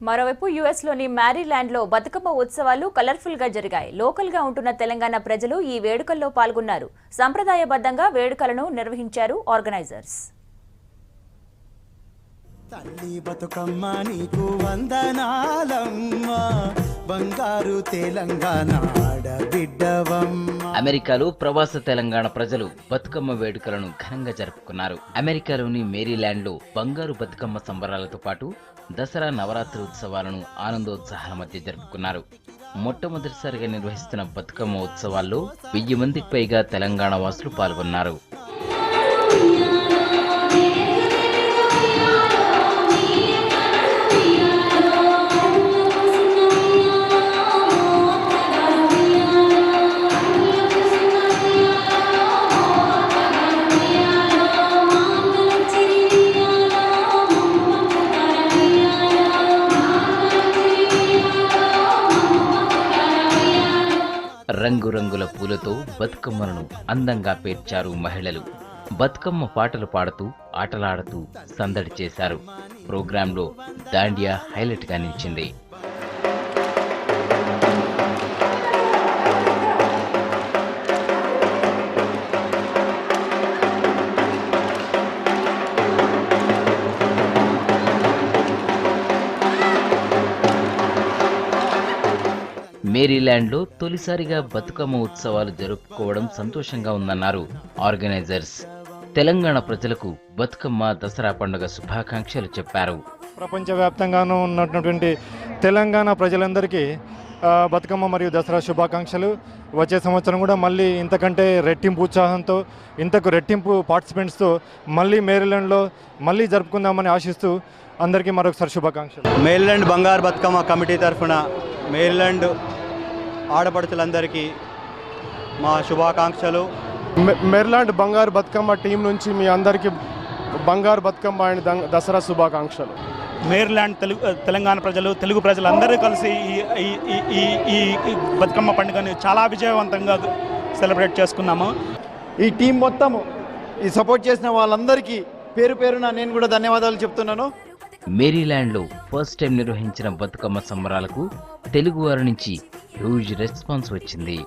మరోవైపు యుఎస్లోని మ్యారీల్యాండ్లో బతుకమ్మ ఉత్సవాలు కలర్ఫుల్గా జరిగాయి. లోకల్గా ఉంటున్న తెలంగాణ ప్రజలు ఈ వేడుకల్లో పాల్గొన్నారు. సంప్రదాయబద్ధంగా వేడుకలను నిర్వహించారు ఆర్గనైజర్స్. తల్లి బతుకమ్మ నీకు వందనాలమ్మ, బంగారు తెలంగాణ ఆడబిడ్డవమ్మ. అమెరికాలో ప్రవాస తెలంగాణ ప్రజలు బతుకమ్మ వేడుకలను ఘనంగా జరుపుకున్నారు. అమెరికాలోని మేరీల్యాండ్లో బంగారు బతుకమ్మ సంబరాలతో పాటు దసరా నవరాత్రి ఉత్సవాలను ఆనందోత్సాహాల మధ్య జరుపుకున్నారు. మొట్టమొదటిసారిగా నిర్వహిస్తున్న బతుకమ్మ ఉత్సవాల్లో 1000 మందికి పైగా తెలంగాణ వాసులు పాల్గొన్నారు. రంగురంగుల పూలతో బతుకమ్మలను అందంగా పేర్చారు మహిళలు. బతుకమ్మ పాటలు పాడుతూ ఆటలాడుతూ సందడి చేశారు. ప్రోగ్రాంలో దాండియా హైలైట్ గా నిలిచింది. మేరీల్యాండ్లో తొలిసారిగా బతుకమ్మ ఉత్సవాలు జరుపుకోవడం సంతోషంగా ఉందన్నారు ఆర్గనైజర్స్. తెలంగాణ ప్రజలకు బతుకమ్మ దసరా పండుగ శుభాకాంక్షలు చెప్పారు. ప్రపంచవ్యాప్తంగానూ ఉన్నటువంటి తెలంగాణ ప్రజలందరికీ బతుకమ్మ మరియు దసరా శుభాకాంక్షలు. వచ్చే సంవత్సరం కూడా మళ్ళీ ఇంతకంటే రెట్టింపు ఉత్సాహంతో, ఇంతకు రెట్టింపు పార్టిసిపెంట్స్తో మళ్ళీ మేరీల్యాండ్లో మళ్ళీ జరుపుకుందామని ఆశిస్తూ అందరికీ మరొకసారి శుభాకాంక్షలు. మేరీల్యాండ్ బంగారు బతుకమ్మ కమిటీ తరఫున మేరీల్యాండ్ ఆడపడుచులందరికీ మా శుభాకాంక్షలు. మేరీల్యాండ్ బంగారు బతుకమ్మ టీం నుంచి మీ అందరికీ బంగారు బతుకమ్మ అండ్ దసరా శుభాకాంక్షలు. మేరీల్యాండ్ తెలంగాణ ప్రజలు, తెలుగు ప్రజలందరూ కలిసి ఈ బతుకమ్మ పండుగని చాలా విజయవంతంగా సెలబ్రేట్ చేసుకున్నాము. ఈ టీం మొత్తము ఈ సపోర్ట్ చేసిన వాళ్ళందరికీ పేరు పేరున నేను కూడా ధన్యవాదాలు చెప్తున్నాను. మేరీల్యాండ్లో ఫస్ట్ టైం నిర్వహించిన బతుకమ్మ సంబరాలకు తెలుగు వారి నుంచి హ్యూజ్ రెస్పాన్స్ వచ్చింది.